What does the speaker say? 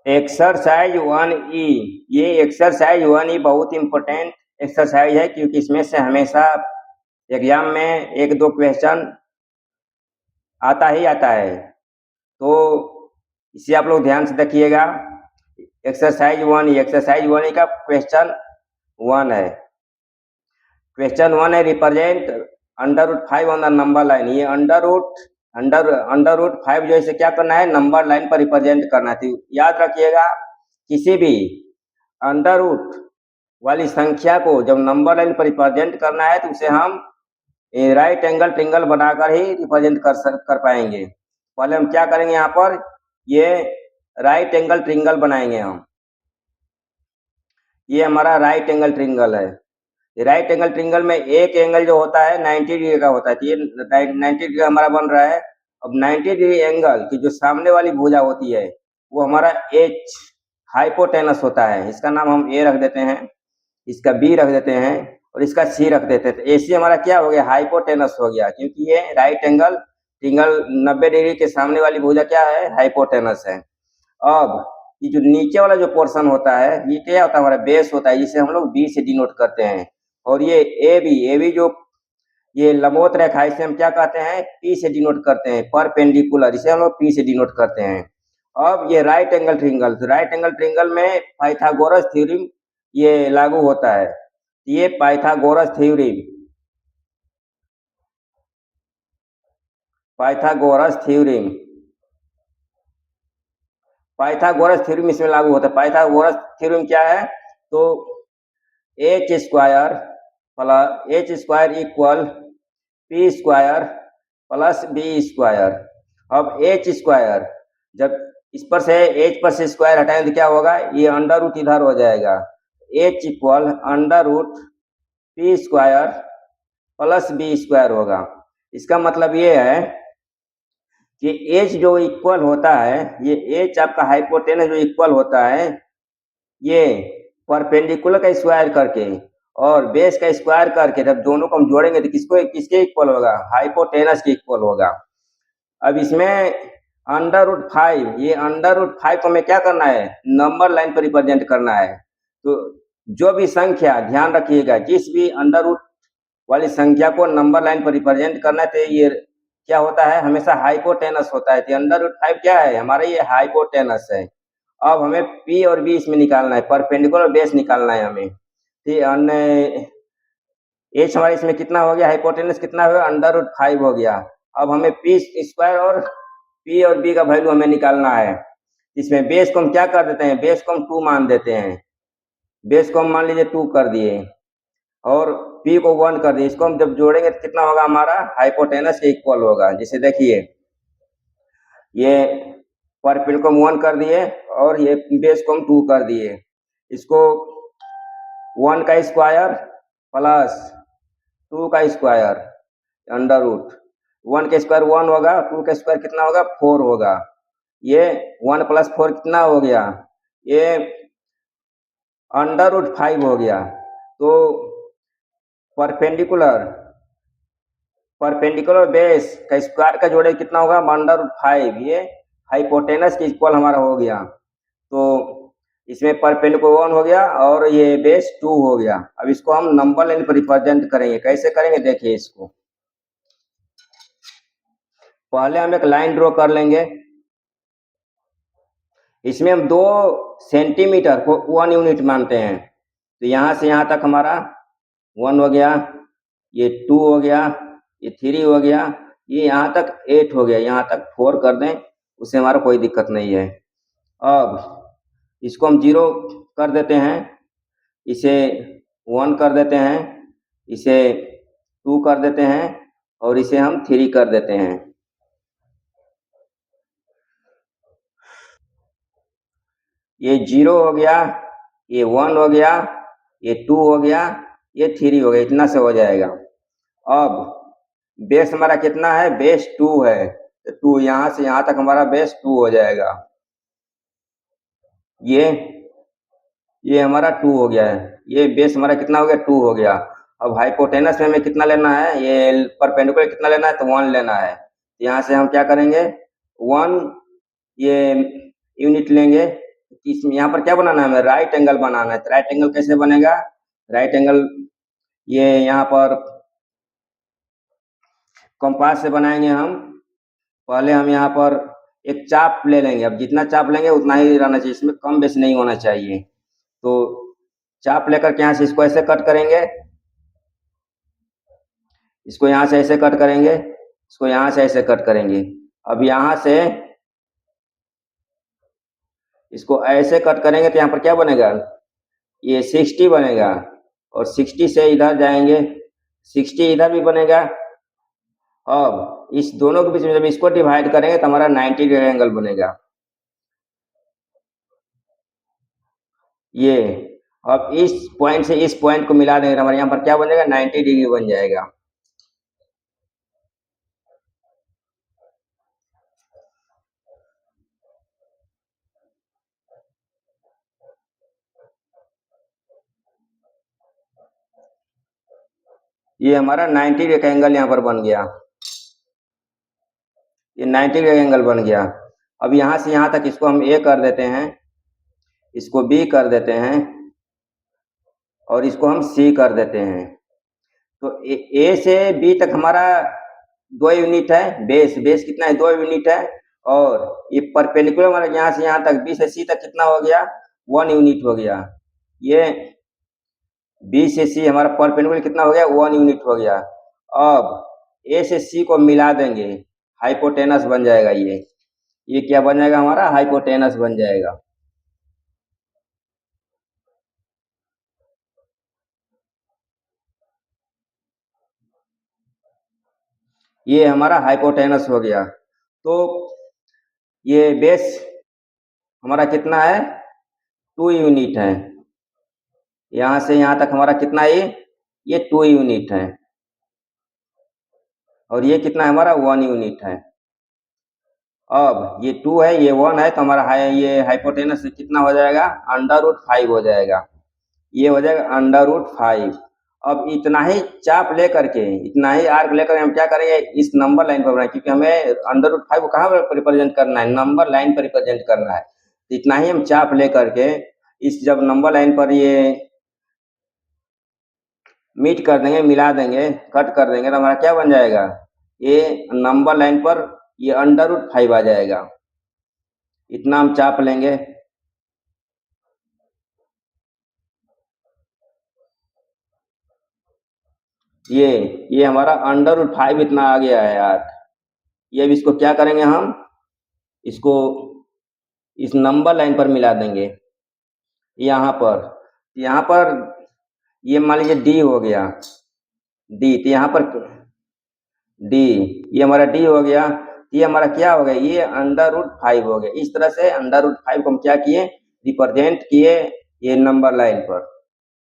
Exercise 1E, ये exercise 1E बहुत important exercise है, क्योंकि इसमें से हमेशा एग्जाम में एक दो क्वेश्चन आता ही आता है। तो इसे आप लोग ध्यान से देखिएगा। एक्सरसाइज 1E का क्वेश्चन 1 है। क्वेश्चन 1 है, represent √5 on the number line. ये अंडर रूट 5 जो इसे क्या करना है, नंबर लाइन पर रिप्रेजेंट करना है। तो याद रखिएगा, किसी भी अंडर रूट वाली संख्या को जब नंबर लाइन पर रिप्रेजेंट करना है तो उसे हम राइट एंगल ट्रिंगल बनाकर ही रिप्रेजेंट कर पाएंगे। पहले हम क्या करेंगे, यहाँ पर ये राइट एंगल ट्रिंगल बनाएंगे हम। ये हमारा राइट एंगल ट्रिंगल है। राइट एंगल ट्रिंगल में एक एंगल जो होता है 90 डिग्री का होता है। तो ये 90 डिग्री हमारा बन रहा है। अब 90 डिग्री एंगल की जो सामने वाली भुजा होती है वो हमारा एच हाइपोटेनस होता है। इसका नाम हम ए रख देते हैं, इसका बी रख देते हैं और इसका सी रख देते हैं। तो एसी हमारा क्या हो गया, हाइपोटेनस हो गया, क्योंकि ये राइट एंगल ट्रिंगल 90 डिग्री के सामने वाली भुजा क्या है, हाइपोटेनस है। अब ये जो नीचे वाला जो पोर्शन होता है ये क्या होता है, हमारा बेस होता है, जिसे हम लोग बी से डिनोट करते हैं। और ये ए बी जो ये लंबवत रेखा है इसे हम क्या कहते हैं, पी से डिनोट करते हैं, परपेंडिकुलर, इसे हम लोग पी से डिनोट करते हैं। अब ये राइट एंगल ट्रिंगल, तो राइट एंगल ट्रिंगल में पाइथागोरस थ्योरम ये लागू होता है। ये पाइथागोरस थ्योरम इसमें लागू होता है। पाइथागोरस थ्योरम क्या है, तो h² equal p² plus b²। अब h², जब इस पर से h पर से स्क्वायर हटाएंगे तो क्या होगा, ये अंडर रूट इधर हो जाएगा। h equal √p² plus b² होगा। इसका मतलब ये है कि h जो इक्वल होता है, ये h आपका हाइपोटेनस जो इक्वल होता है, ये परपेंडिकुलर का स्क्वायर करके और बेस का स्क्वायर करके जब दोनों को हम जोड़ेंगे तो किसके इक्वल होगा, हाइपोटेनस के इक्वल होगा। अब इसमें √5, ये √5 को हमें क्या करना है, नंबर लाइन पर रिप्रेजेंट करना है। तो जो भी संख्या, ध्यान रखिएगा, जिस भी अंडर रूट वाली संख्या को नंबर लाइन पर रिप्रेजेंट करना है तो ये क्या होता है, हमेशा हाइपोटेनस होता है। तो √5 क्या है हमारा, ये हाइपोटेनस है। अब हमें P और B इसमें निकालना है, परपेंडिकुलर बेस निकालना है हमें। ठीक, एच हमारे इसमें कितना हो गया, हाइपोटेनस कितना हो गया, √5 हो गया। अब हमें p² और P और B का वैल्यू हमें निकालना है। इसमें बेस को हम क्या कर देते हैं, बेस को हम 2 मान देते हैं। बेस को हम मान लीजिए 2 कर दिए और P को 1 कर दिए। इसको हम जब जोड़ेंगे तो कितना होगा, हमारा हाइपोटेनस के इक्वल होगा। जैसे देखिए, ये परपेंडिकुलर को हम 1 कर दिए और ये बेस को हम 2 कर दिए। इसको 1 का स्क्वायर प्लस 2 का स्क्वायर अंडर रूट, 1 का स्क्वायर 1 होगा, 2 का स्क्वायर कितना होगा, 4 होगा। ये 1 + 4 कितना हो गया, ये √5 हो गया। तो परपेंडिकुलर बेस का स्क्वायर का जोड़े कितना होगा, √5। ये हाइपोटेनस के इक्वल हमारा हो गया। तो इसमें परपेंडिकुलर 1 हो गया और ये बेस 2 हो गया। अब इसको हम नंबर लाइन पर रिप्रेजेंट करेंगे। कैसे करेंगे, देखिए, इसको पहले हम एक लाइन ड्रॉ कर लेंगे। इसमें हम 2 सेंटीमीटर को 1 यूनिट मानते हैं। तो यहाँ से यहाँ तक हमारा 1 हो गया, ये 2 हो गया, ये 3 हो गया, ये यहाँ तक 8 हो गया, यहाँ तक 4 कर दें, उससे हमारा कोई दिक्कत नहीं है। अब इसको हम 0 कर देते हैं, इसे 1 कर देते हैं, इसे 2 कर देते हैं और इसे हम 3 कर देते हैं। ये 0 हो गया, ये 1 हो गया, ये 2 हो गया, ये 3 हो गया, इतना से हो जाएगा। अब बेस हमारा कितना है, बेस 2 है। तो 2 यहाँ से यहाँ तक हमारा बेस 2 हो जाएगा। ये हमारा 2 हो गया है। ये बेस हमारा कितना हो गया, 2 हो गया। अब हाइपोटेनस में हमें कितना लेना है, ये परपेंडिकुलर कितना लेना है, तो 1 लेना है। यहाँ से हम क्या करेंगे, 1 ये यूनिट लेंगे, इसमें यहाँ पर क्या बनाना है, हमें राइट एंगल बनाना है। तो राइट एंगल कैसे बनेगा? राइट एंगल ये यहाँ पर कंपास से बनाएंगे हम। पहले हम यहाँ पर एक चाप ले लेंगे। अब जितना चाप लेंगे उतना ही रहना चाहिए, इसमें कम बेसी नहीं होना चाहिए। तो चाप लेकर के यहाँ से इसको ऐसे कट करेंगे, इसको यहाँ से ऐसे कट करेंगे, इसको यहाँ से ऐसे कट करेंगे। अब यहाँ से इसको ऐसे कट करेंगे तो यहाँ पर क्या बनेगा, ये 60 बनेगा। और 60 से इधर जाएंगे, 60 इधर भी बनेगा। अब इस दोनों के बीच में जब इसको डिवाइड करेंगे तो हमारा 90 डिग्री एंगल बनेगा। ये अब इस पॉइंट से इस पॉइंट को मिला देंगे तो हमारे यहाँ पर क्या बनेगा, 90 डिग्री बन जाएगा। ये हमारा 90 डिग्री का एंगल यहाँ पर बन गया। ये 90 डिग्री एंगल बन गया। अब यहाँ से यहाँ तक इसको हम ए कर देते हैं, इसको बी कर देते हैं और इसको हम सी कर देते हैं। तो ए से बी तक हमारा 2 यूनिट है। बेस बेस कितना है, 2 यूनिट है। और ये परपेंडिकुलर हमारा यहाँ से यहाँ तक बी से सी तक कितना हो गया, 1 यूनिट हो गया। ये बी से सी हमारा परपेंडिकुलर कितना हो गया, 1 यूनिट हो गया। अब ए से सी को मिला देंगे, हाइपोटेनस बन जाएगा। ये क्या बन जाएगा, हमारा हाइपोटेनस बन जाएगा। ये हमारा हाइपोटेनस हो गया। तो ये बेस हमारा कितना है, 2 यूनिट है। यहाँ से यहाँ तक हमारा कितना है, ये 2 यूनिट है। और ये कितना है हमारा, 1 यूनिट है। अब ये 2 है, ये 1 है, तो हमारा ये हाइपोटेनस कितना हो जाएगा, √5 हो जाएगा। ये हो जाएगा √5। अब इतना ही चाप लेकर के, इतना ही आर्क लेकर हम क्या करेंगे, इस नंबर लाइन पर बनाए, क्योंकि हमें √5 को कहाँ पर रिप्रेजेंट करना है, नंबर लाइन पर रिप्रेजेंट करना है। तो इतना ही हम चाप लेकर के इस जब नंबर लाइन पर ये मीट कर देंगे, मिला देंगे, कट कर देंगे, तो हमारा क्या बन जाएगा, ये नंबर लाइन पर ये √5 आ जाएगा। इतना हम चाप लेंगे। ये हमारा √5 इतना आ गया है यार। ये अब इसको क्या करेंगे, हम इसको इस नंबर लाइन पर मिला देंगे। यहाँ पर ये मान लीजिए डी हो गया, डी। तो यहाँ पर डी, ये हमारा डी हो गया। ये हमारा क्या हो गया, ये √5 हो गया। इस तरह से √5 को हम क्या किए, रिप्रेजेंट किए ये नंबर लाइन पर।